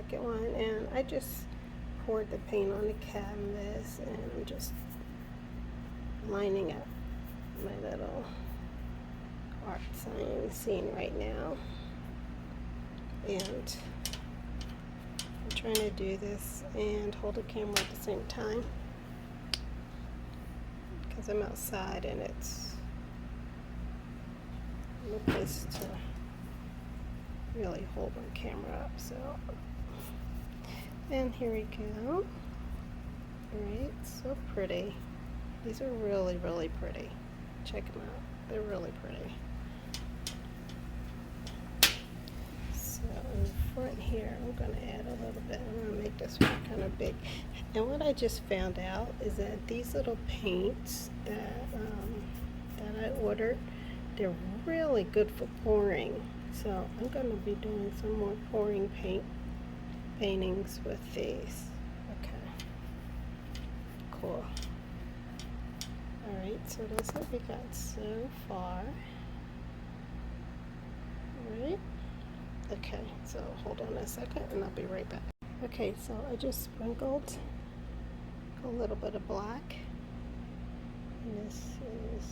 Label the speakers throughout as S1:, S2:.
S1: second one, and I just poured the paint on the canvas, and I'm just lining up my little art sign scene right now. And I'm trying to do this and hold the camera at the same time because I'm outside and it's no place to really hold my camera up. So, and here we go. Alright, so pretty. These are really, really pretty. Check them out. They're really pretty. So in the front here, I'm going to add a little bit. I'm going to make this one kind of big. And what I just found out is that these little paints that I ordered, they're really good for pouring. So I'm going to be doing some more pouring paintings with these. Okay. Cool. Alright, so that's what we got so far. Alright. Okay, so hold on a second and I'll be right back. Okay, so I just sprinkled a little bit of black. And this is,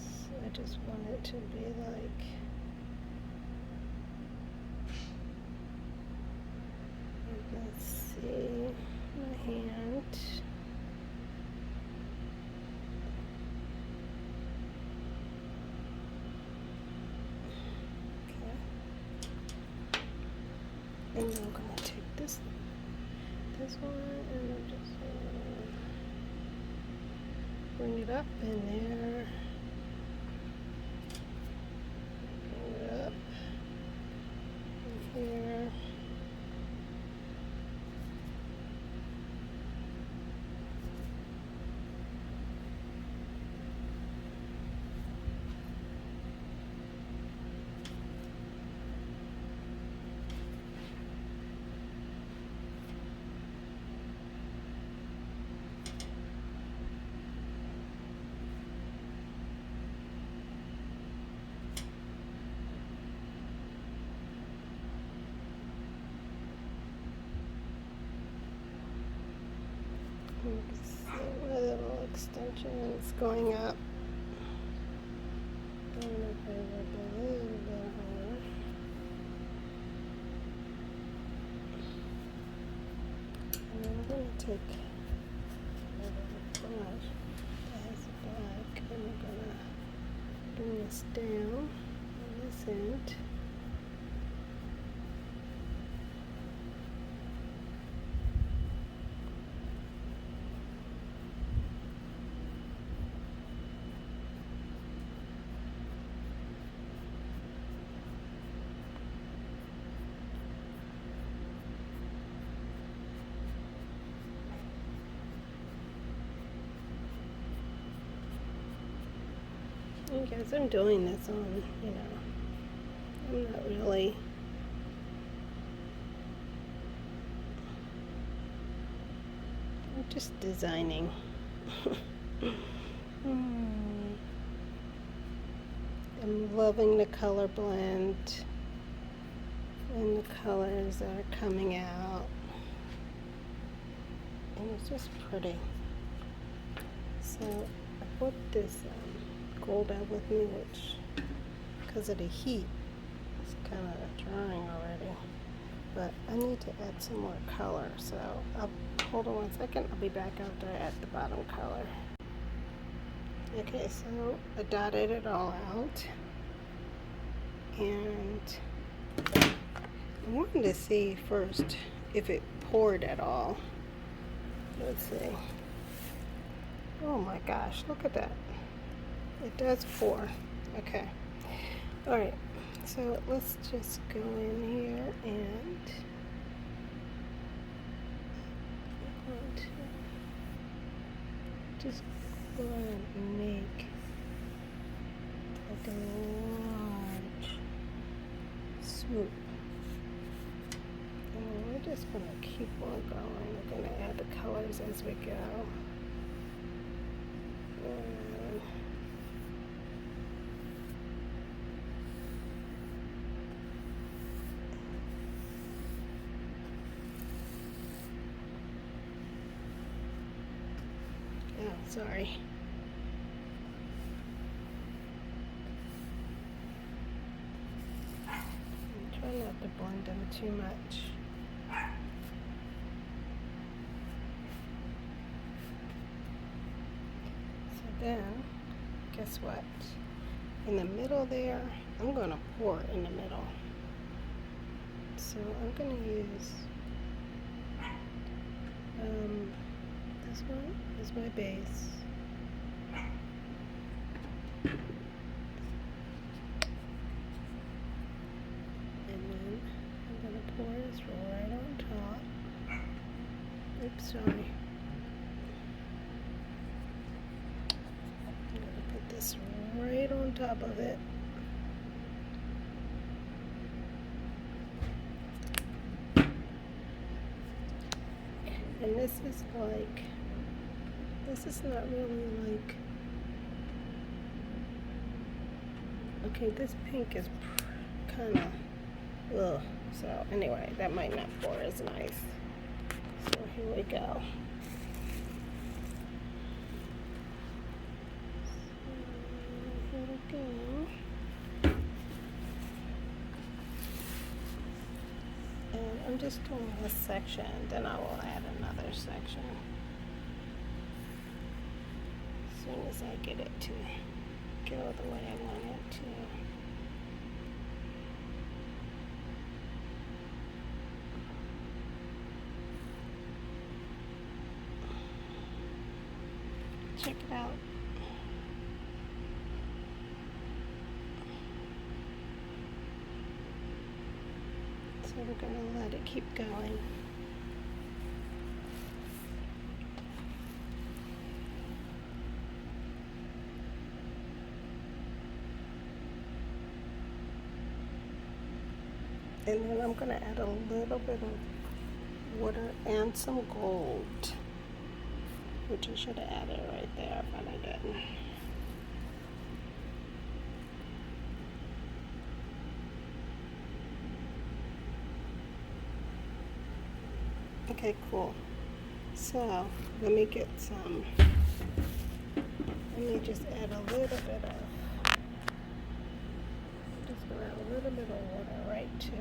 S1: I just want it to be like, let's see, my hand. And I'm going to take this one, and I'm just bring it up in there. Bring it up in here. My little extensions going up. I'm going to bring it up a little bit higher. And I'm going to take a little brush that has a black, and I'm going to bring this down on this end. Guys, I'm doing this on, I'm not really I'm just designing. I'm loving the color blend and the colors that are coming out, and it's just pretty. So I put this gold out with me, which because of the heat it's kind of drying already, but I need to add some more color, so I'll hold on 1 second. I'll be back after I add the bottom color. Okay, so I dotted it all out, and I wanted to see first if it poured at all. Let's see. Oh my gosh, look at that. It does pour. Okay. Alright, so let's just go in here and just go ahead and make like a large swoop. And we're just going to keep on going. We're going to add the colors as we go. Sorry. Try not to blend them too much. So then, guess what? In the middle there, I'm going to pour in the middle. So I'm going to use this one is my base. And then I'm going to pour this right on top. Oops, sorry. I'm going to put this right on top of it. And this is like, this is not really like, okay, this pink is kind of, ugh. So anyway, that might not pour as nice. So here we go. So here we go. And I'm just doing this section, then I will add another section as soon as I get it to go the way I want it to. Check it out. So we're going to let it keep going. And then I'm going to add a little bit of water and some gold, which I should have added right there, but I didn't. Okay, cool. So let me get some, let me just add a little bit of, just gonna add a little bit of water right to it.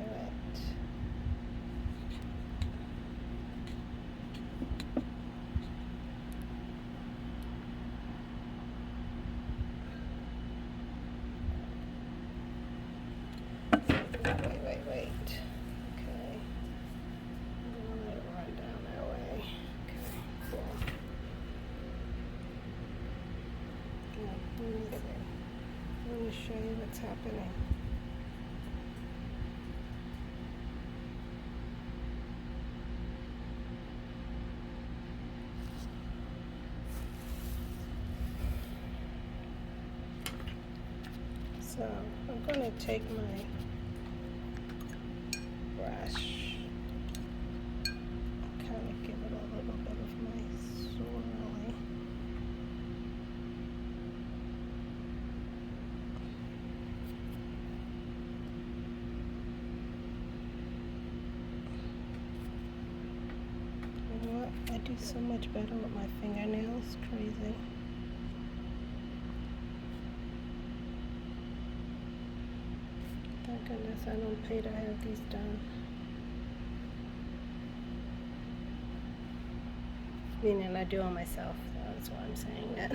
S1: Wait. Okay. I'm gonna let it run down that way. Okay, cool. Let me show you what's happening. So I'm going to take my brush, kind of give it a little bit of my swirly. You know what? I do so much better with my fingernails. Crazy. Thank goodness I don't pay to have these done. Meaning I do it myself, so that's why I'm saying that.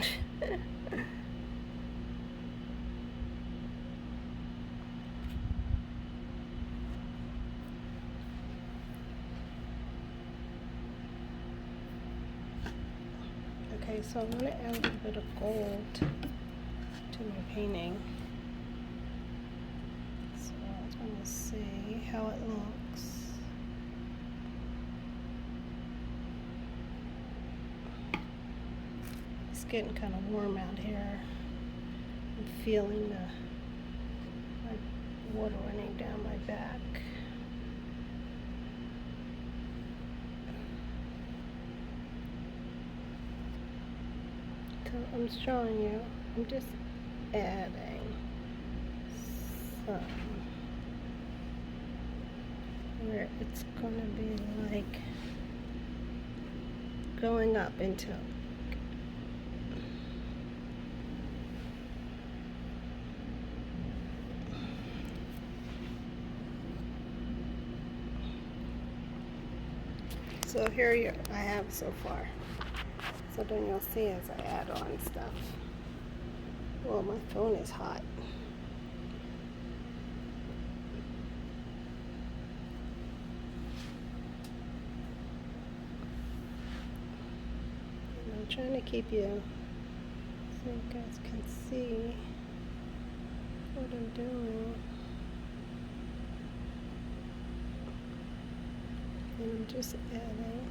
S1: Okay, so I'm going to add a little bit of gold to my painting. So I just want to see how it looks. It's getting kind of warm out here. I'm feeling my water running down my back. So I'm showing you, I'm just adding some where it's going to be like going up into So I have so far. So then you'll see as I add on stuff. Well, my phone is hot. And I'm trying to keep you so you guys can see what I'm doing. And I'm just adding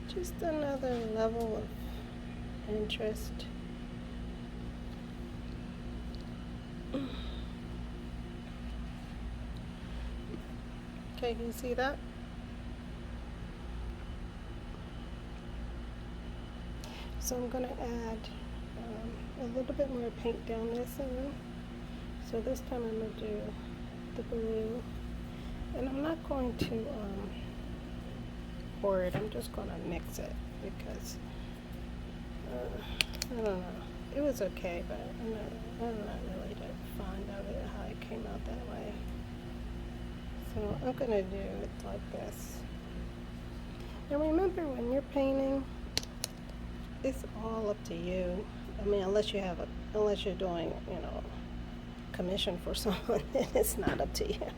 S1: just another level of interest. Okay, can you see that? So I'm going to add a little bit more paint down this end. So this time I'm going to do the blue. And I'm not going to pour it. I'm just going to mix it because, I don't know. It was okay, but I'm not really that fond of it, how it came out that way. So I'm going to do it like this. And remember, when you're painting, it's all up to you. I mean, unless you're doing, commission for someone, then it's not up to you.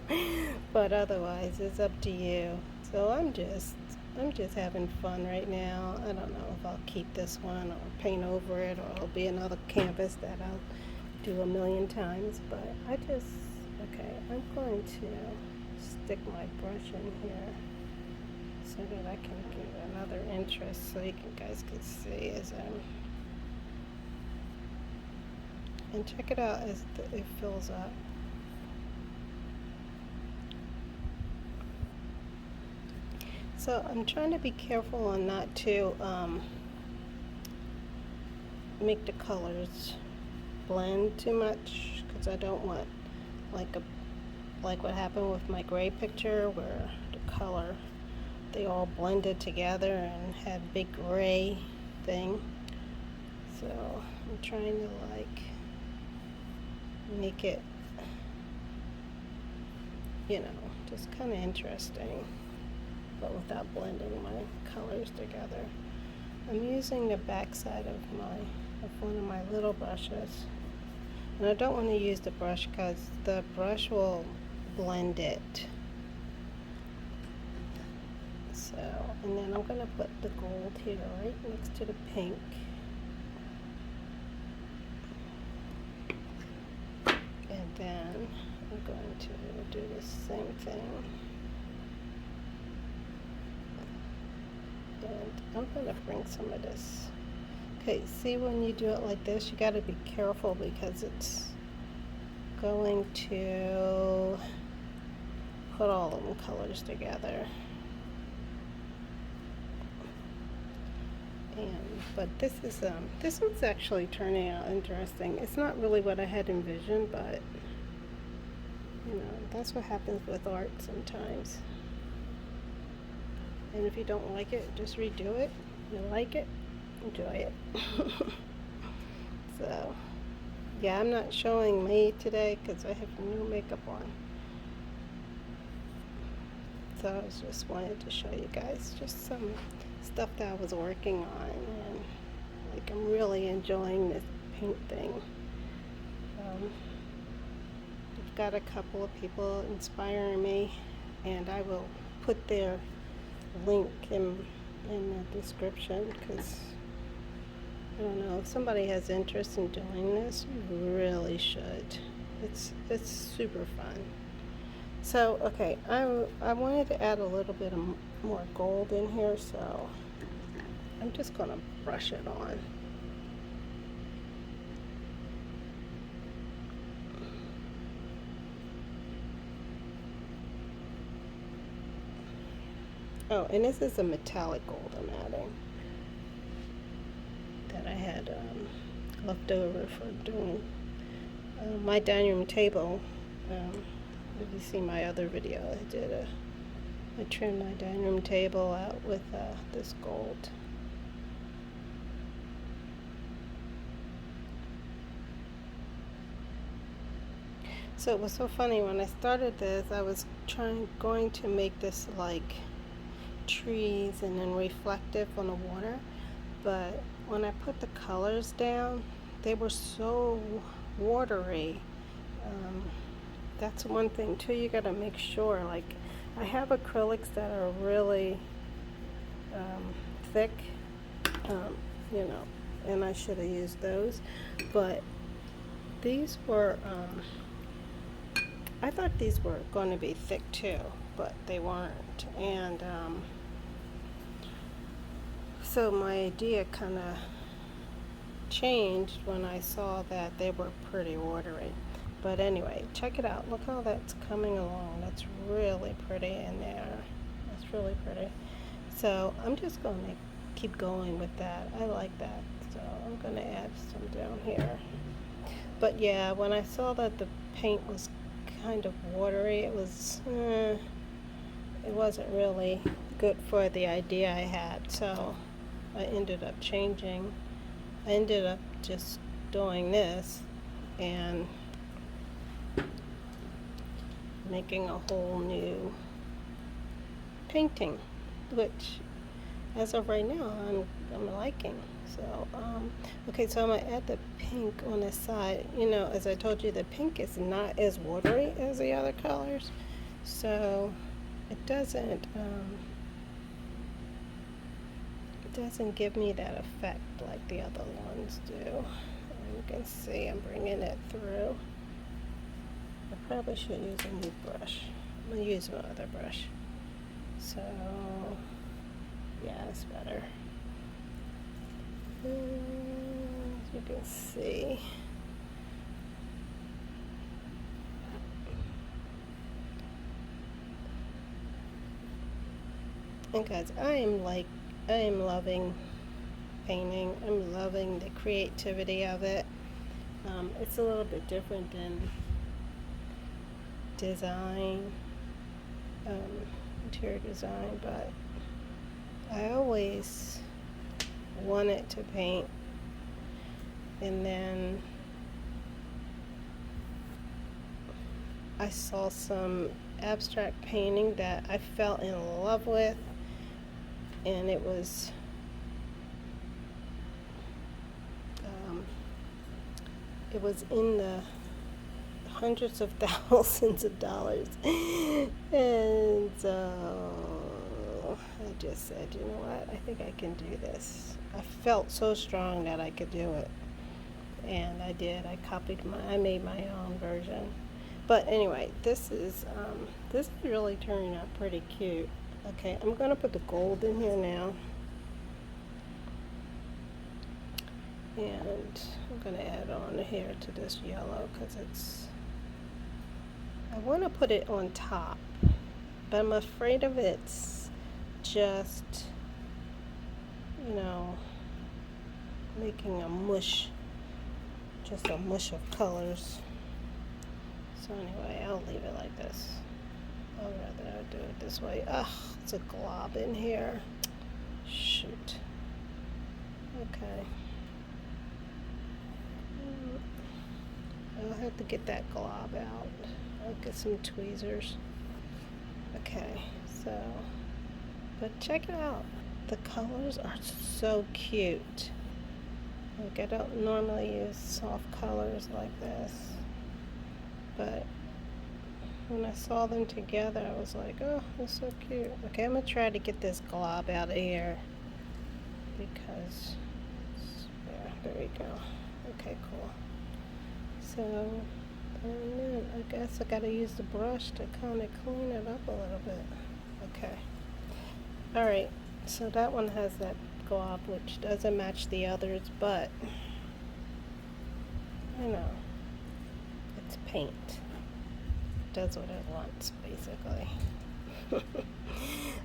S1: But otherwise, it's up to you. So I'm just having fun right now. I don't know if I'll keep this one or paint over it, or it'll be another canvas that I'll do a million times. But I'm going to stick my brush in here so that I can get another interest, so you guys can see as and check it out as it fills up. So I'm trying to be careful on not to make the colors blend too much, because I don't want like what happened with my gray picture, where the color, they all blended together and had big gray thing. So I'm trying to make it, just kind of interesting, but without blending my colors together. I'm using the back side of one of my little brushes, and I don't want to use the brush because the brush will blend it. So, and then I'm going to put the gold here right next to the pink. And then I'm going to do the same thing. And I'm going to bring some of this. Okay, see, when you do it like this, you got to be careful because it's going to put all of them colors together. But this one's actually turning out interesting. It's not really what I had envisioned, but that's what happens with art sometimes. And if you don't like it, just redo it. If you like it, enjoy it. So yeah, I'm not showing me today because I have no makeup on. So I just wanted to show you guys just some stuff that I was working on, and I'm really enjoying this paint thing. I've got a couple of people inspiring me, and I will put their link in the description, because I don't know, if somebody has interest in doing this, you really should. It's super fun. So, okay, I wanted to add a little bit of more gold in here, so I'm just going to brush it on. Oh, and this is a metallic gold I'm adding that I had left over for doing my dining room table. If you see my other video, I trimmed my dining room table out with this gold. So it was so funny, when I started this, I was going to make this like trees and then reflective on the water. But when I put the colors down, they were so watery. That's one thing too, you gotta make sure, like, I have acrylics that are really thick, you know, and I should have used those, but these were, I thought these were going to be thick too, but they weren't, and so my idea kind of changed when I saw that they were pretty watery. But anyway, check it out. Look how that's coming along. That's really pretty in there. That's really pretty. So I'm just going to keep going with that. I like that. So I'm going to add some down here. But yeah, when I saw that the paint was kind of watery, it wasn't really good for the idea I had. So I ended up changing. I ended up just doing this and making a whole new painting, which as of right now I'm liking. So okay, so I'm gonna add the pink on the side. You know, as I told you, the pink is not as watery as the other colors, so it doesn't give me that effect like the other ones do. And you can see I'm bringing it through. I probably should use a new brush. I'm going to use my other brush. So, yeah, it's better. As you can see. And guys, I am loving painting. I'm loving the creativity of it. It's a little bit different than design, interior design, but I always wanted to paint, and then I saw some abstract painting that I fell in love with, and it was in the hundreds of thousands of dollars, and so I just said, you know what, I think I can do this. I felt so strong that I could do it, and I did. I made my own version. But anyway, this is really turning out pretty cute. Okay, I'm gonna put the gold in here now. And I'm going to add on here to this yellow because I want to put it on top, but I'm afraid of it's just, you know, making a mush, just a mush of colors. So anyway, I'll leave it like this. I'd rather do it this way. Ugh, it's a glob in here. Shoot. Okay. I'll have to get that glob out. I'll get some tweezers. Okay, so, but check it out. The colors are so cute. Like, I don't normally use soft colors like this, but when I saw them together, I was like, oh, that's so cute. Okay, I'm gonna try to get this glob out of here because, there we go. Okay, cool. So, and then I guess I gotta use the brush to kind of clean it up a little bit. Okay. Alright, so that one has that glob, which doesn't match the others, but, you know, it's paint. It does what it wants, basically.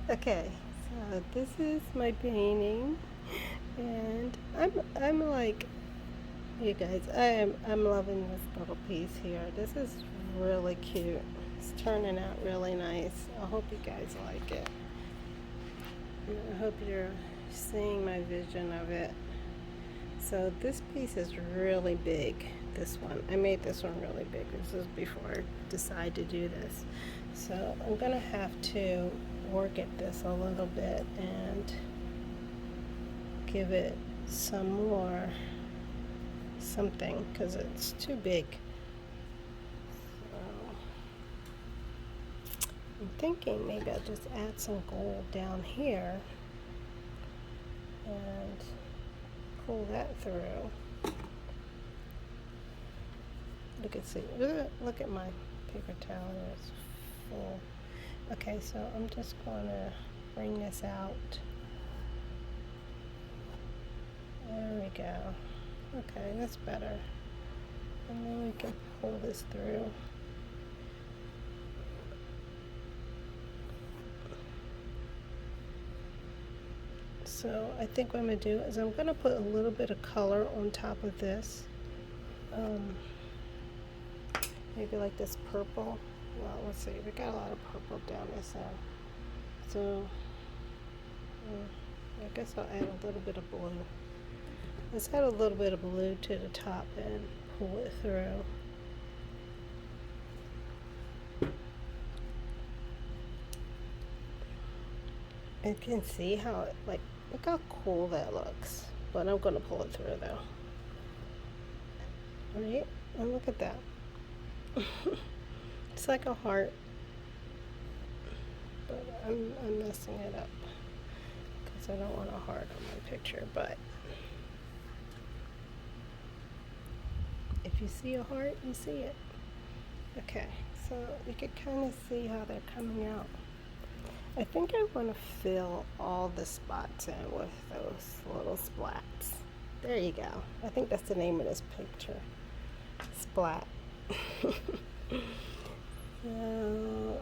S1: Okay, so this is my painting, and I'm like, you guys, I'm loving this little piece here. This is really cute. It's turning out really nice. I hope you guys like it. I hope you're seeing my vision of it. So this piece is really big. This one, I made this one really big. This is before I decided to do this. So I'm gonna have to work at this a little bit and give it some more something because it's too big. So I'm thinking maybe I'll just add some gold down here and pull that through. Look at my paper towel, it's full. Okay, so I'm just gonna bring this out. There we go. Okay, that's better. And then we can pull this through. So I think what I'm gonna do is I'm gonna put a little bit of color on top of this. Maybe like this purple. Well, let's see, we got a lot of purple down this end. So I guess I'll add a little bit of blue. Let's add a little bit of blue to the top and pull it through. You can see how it, like, look how cool that looks. But I'm gonna pull it through though. Right? And look at that. It's like a heart. But I'm messing it up because I don't want a heart on my picture, but if you see a heart, you see it. Okay, so you can kind of see how they're coming out. I think I want to fill all the spots in with those little splats. There you go. I think that's the name of this picture. Splat.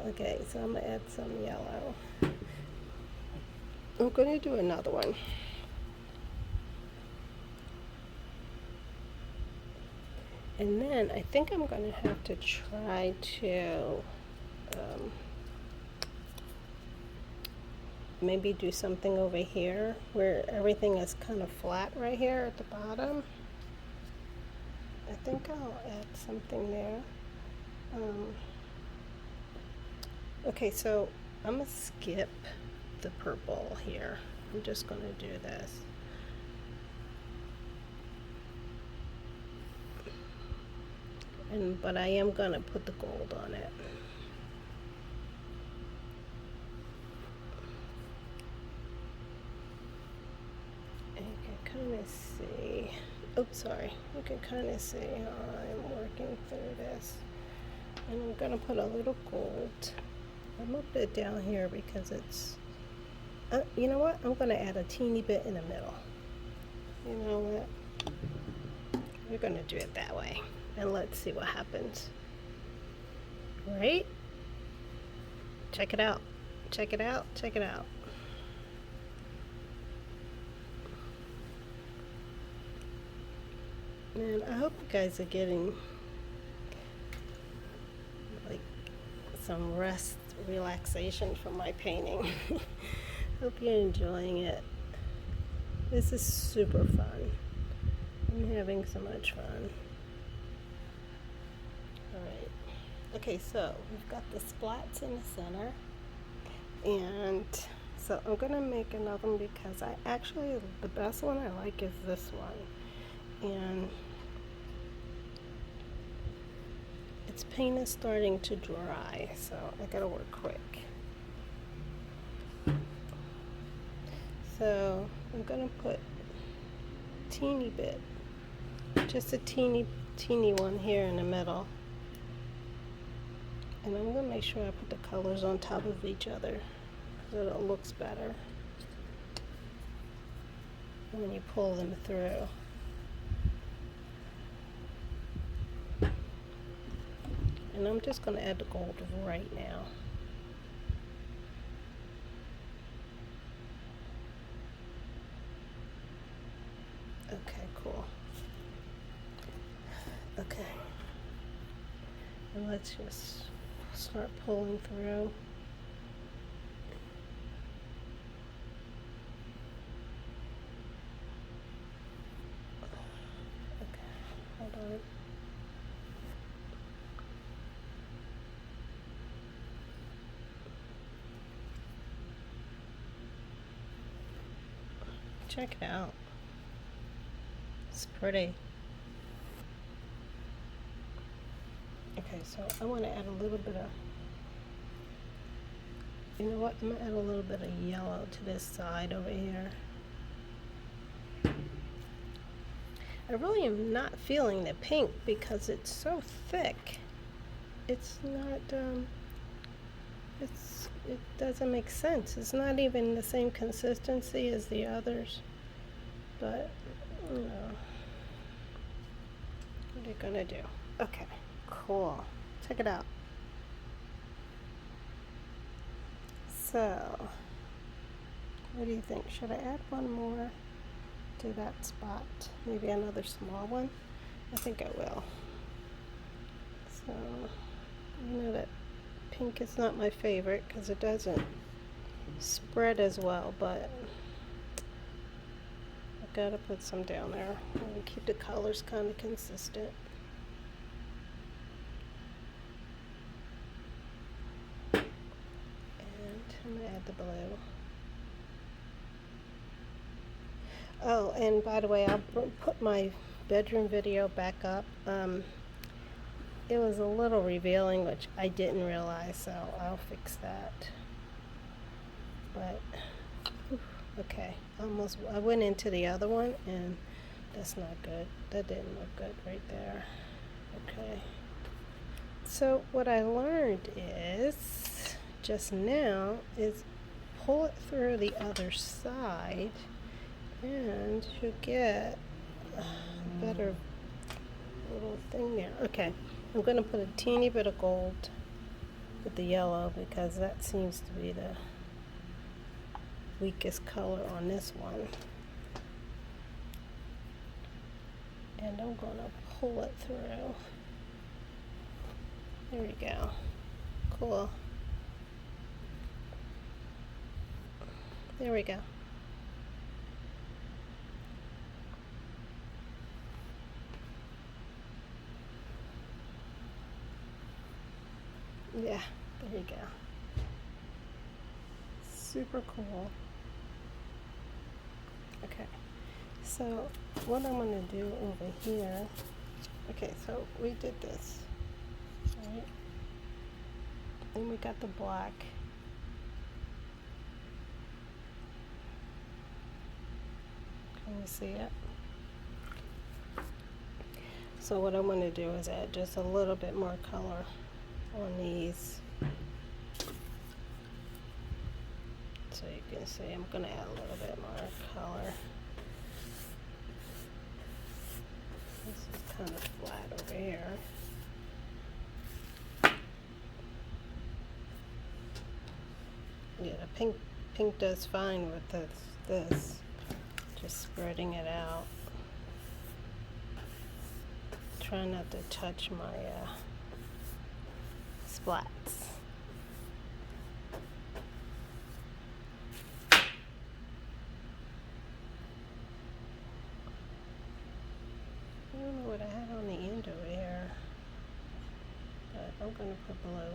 S1: Okay, so I'm going to add some yellow. I'm going to do another one. And then I think I'm going to have to try to maybe do something over here where everything is kind of flat right here at the bottom. I think I'll add something there. Okay, so I'm going to skip the purple here. I'm just going to do this. But I am going to put the gold on it. And you can kind of see, oops, sorry. You can kind of see how I'm working through this. And I'm going to put a little gold. I'm going to put it down here because it's, you know what? I'm going to add a teeny bit in the middle. You know what? We're going to do it that way. And let's see what happens. Right? Check it out. Check it out. Check it out. Man, I hope you guys are getting like some rest, relaxation from my painting. Hope you're enjoying it. This is super fun. I'm having so much fun. Alright. Okay, so we've got the splats in the center. And so I'm going to make another one because the best one I like is this one. And its paint is starting to dry, so I gotta work quick. So I'm gonna put a teeny bit, just a teeny one here in the middle. And I'm gonna make sure I put the colors on top of each other so that it looks better when you pull them through. And I'm just going to add the gold right now. Okay, cool. Okay. And let's just start pulling through. Okay, hold on. Check it out. It's pretty. Okay, so I want to add a little bit of, you know what, I'm going to add a little bit of yellow to this side over here. I really am not feeling the pink because it's so thick. It's not, it doesn't make sense. It's not even the same consistency as the others, but, you know, what are you gonna do? Okay, cool. Check it out. So, what do you think? Should I add one more to that spot? Maybe another small one? I think I will. So, you know that pink is not my favorite because it doesn't spread as well, but I've got to put some down there and keep the colors kind of consistent. And I'm going to add the blue. Oh, and by the way, I'll put my bedroom video back up. It was a little revealing, which I didn't realize, so I'll fix that. But, okay, I went into the other one, and that's not good. That didn't look good right there. Okay. So what I learned is, just now, is pull it through the other side, and you get a better little thing there. Okay. I'm going to put a teeny bit of gold with the yellow because that seems to be the weakest color on this one. And I'm going to pull it through. There we go. Cool. There we go. Yeah, there you go. Super cool. Okay, so what I'm going to do over here, okay, so we did this, right? Then we got the black. Can you see it? So what I'm going to do is add just a little bit more color on these, so you can see I'm going to add a little bit more color. This is kind of flat over here. Yeah, the pink does fine with this. Just spreading it out. Try not to touch my splats. I don't know what I had on the end over here, but I'm going to put blue.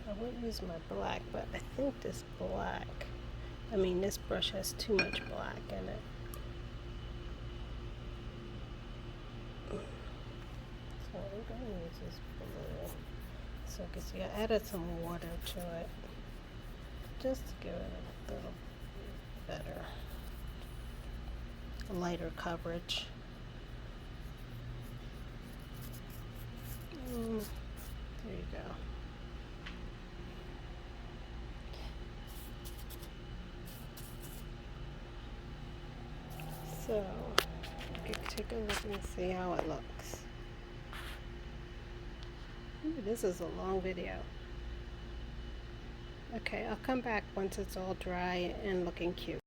S1: I wouldn't use my black, but I think this brush has too much black in it. So I'm going to use this blue. So you can see I added some water to it, just to give it a little better, lighter coverage. There you go. So, you can take a look and see how it looks. Ooh, this is a long video. Okay, I'll come back once it's all dry and looking cute.